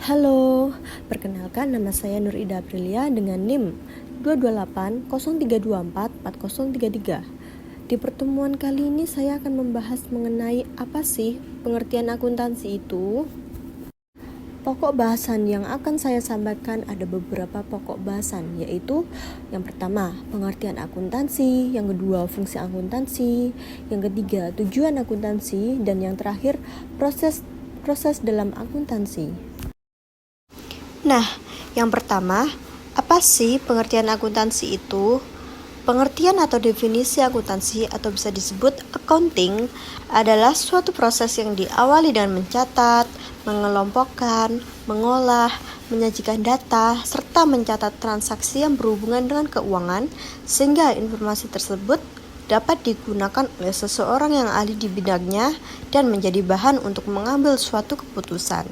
Halo, perkenalkan nama saya Nur Ida Aprilia dengan NIM 22803244033. Di pertemuan kali ini saya akan membahas mengenai apa sih pengertian akuntansi itu. Pokok bahasan yang akan saya sampaikan ada beberapa pokok bahasan, yaitu yang pertama, pengertian akuntansi, yang kedua, fungsi akuntansi, yang ketiga, tujuan akuntansi, dan yang terakhir, proses dalam akuntansi. Nah, yang pertama, apa sih pengertian akuntansi itu? Pengertian atau definisi akuntansi atau bisa disebut accounting adalah suatu proses yang diawali dengan mencatat, mengelompokkan, mengolah, menyajikan data, serta mencatat transaksi yang berhubungan dengan keuangan sehingga informasi tersebut dapat digunakan oleh seseorang yang ahli di bidangnya dan menjadi bahan untuk mengambil suatu keputusan.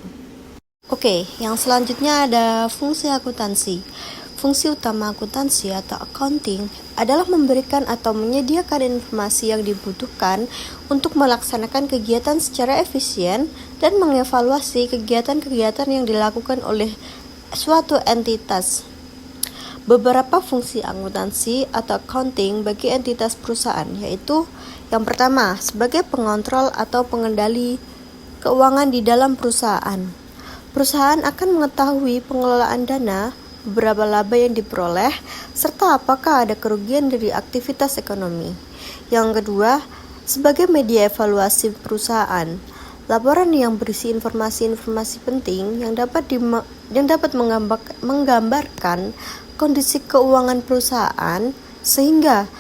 Oke, yang selanjutnya ada fungsi akuntansi. Fungsi utama akuntansi atau accounting adalah memberikan atau menyediakan informasi yang dibutuhkan untuk melaksanakan kegiatan secara efisien dan mengevaluasi kegiatan-kegiatan yang dilakukan oleh suatu entitas. Beberapa fungsi akuntansi atau accounting bagi entitas perusahaan yaitu yang pertama, sebagai pengontrol atau pengendali keuangan di dalam perusahaan. Perusahaan akan mengetahui pengelolaan dana, beberapa laba yang diperoleh, serta apakah ada kerugian dari aktivitas ekonomi. Yang kedua, sebagai media evaluasi perusahaan, laporan yang berisi informasi-informasi penting yang dapat menggambarkan kondisi keuangan perusahaan sehingga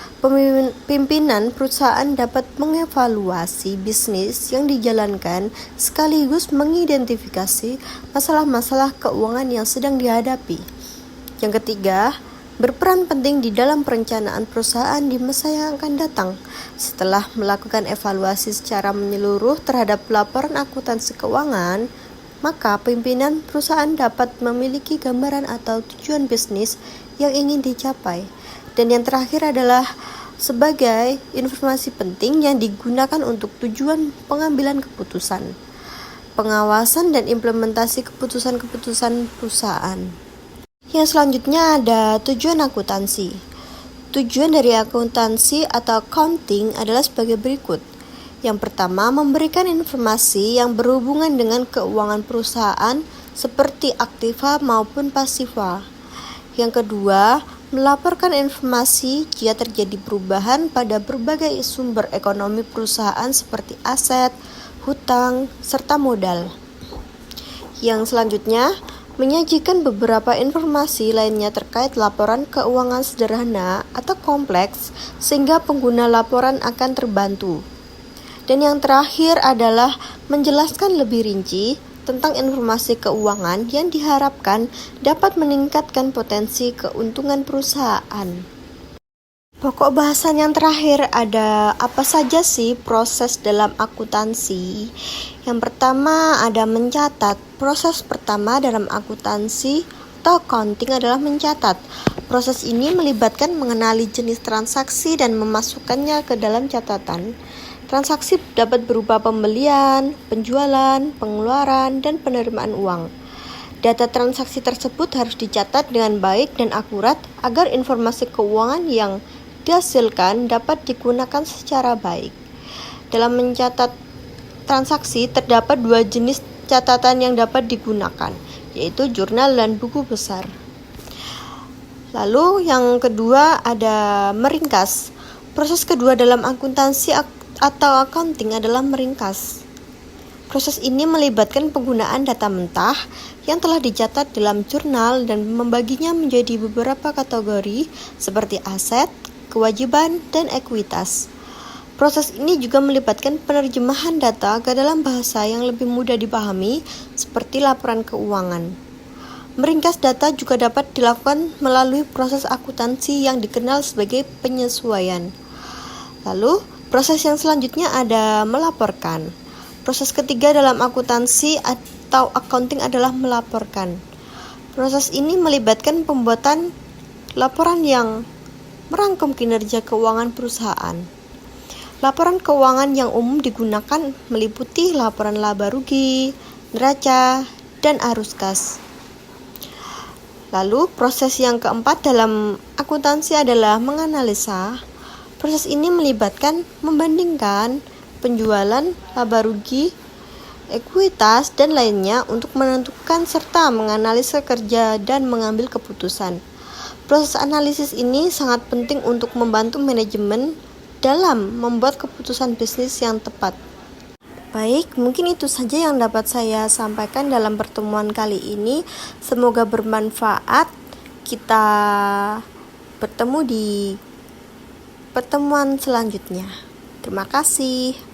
pimpinan perusahaan dapat mengevaluasi bisnis yang dijalankan sekaligus mengidentifikasi masalah-masalah keuangan yang sedang dihadapi. Yang ketiga, berperan penting di dalam perencanaan perusahaan di masa yang akan datang. Setelah melakukan evaluasi secara menyeluruh terhadap laporan akuntansi keuangan, maka pimpinan perusahaan dapat memiliki gambaran atau tujuan bisnis yang ingin dicapai. Dan yang terakhir adalah sebagai informasi penting yang digunakan untuk tujuan pengambilan keputusan, pengawasan dan implementasi keputusan-keputusan perusahaan. Yang selanjutnya ada tujuan akuntansi. Tujuan dari akuntansi atau accounting adalah sebagai berikut. Yang pertama, memberikan informasi yang berhubungan dengan keuangan perusahaan seperti aktiva maupun pasiva. Yang kedua, melaporkan informasi jika terjadi perubahan pada berbagai sumber ekonomi perusahaan seperti aset, hutang, serta modal. Yang selanjutnya, menyajikan beberapa informasi lainnya terkait laporan keuangan sederhana atau kompleks sehingga pengguna laporan akan terbantu. Dan yang terakhir adalah menjelaskan lebih rinci tentang informasi keuangan yang diharapkan dapat meningkatkan potensi keuntungan perusahaan. Pokok bahasan yang terakhir ada apa saja sih proses dalam akuntansi? Yang pertama ada mencatat. Proses pertama dalam akuntansi atau accounting adalah mencatat. Proses ini melibatkan mengenali jenis transaksi dan memasukkannya ke dalam catatan. Transaksi dapat berupa pembelian, penjualan, pengeluaran, dan penerimaan uang. Data transaksi tersebut harus dicatat dengan baik dan akurat agar informasi keuangan yang dihasilkan dapat digunakan secara baik. Dalam mencatat transaksi terdapat dua jenis catatan yang dapat digunakan, yaitu jurnal dan buku besar. Lalu yang kedua ada meringkas. Proses kedua dalam akuntansi atau accounting adalah meringkas. Proses ini melibatkan penggunaan data mentah yang telah dicatat dalam jurnal dan membaginya menjadi beberapa kategori seperti aset, kewajiban, dan ekuitas. Proses ini juga melibatkan penerjemahan data ke dalam bahasa yang lebih mudah dipahami seperti laporan keuangan. Meringkas data juga dapat dilakukan melalui proses akuntansi yang dikenal sebagai penyesuaian. Lalu, proses yang selanjutnya ada melaporkan. Proses ketiga dalam akuntansi atau accounting adalah melaporkan. Proses ini melibatkan pembuatan laporan yang merangkum kinerja keuangan perusahaan. Laporan keuangan yang umum digunakan meliputi laporan laba rugi, neraca, dan arus kas. Lalu proses yang keempat dalam akuntansi adalah menganalisa. Proses ini melibatkan membandingkan penjualan, laba rugi, ekuitas, dan lainnya untuk menentukan serta menganalisa kerja dan mengambil keputusan. Proses analisis ini sangat penting untuk membantu manajemen dalam membuat keputusan bisnis yang tepat. Baik, mungkin itu saja yang dapat saya sampaikan dalam pertemuan kali ini. Semoga bermanfaat. Kita bertemu di pertemuan selanjutnya. Terima kasih.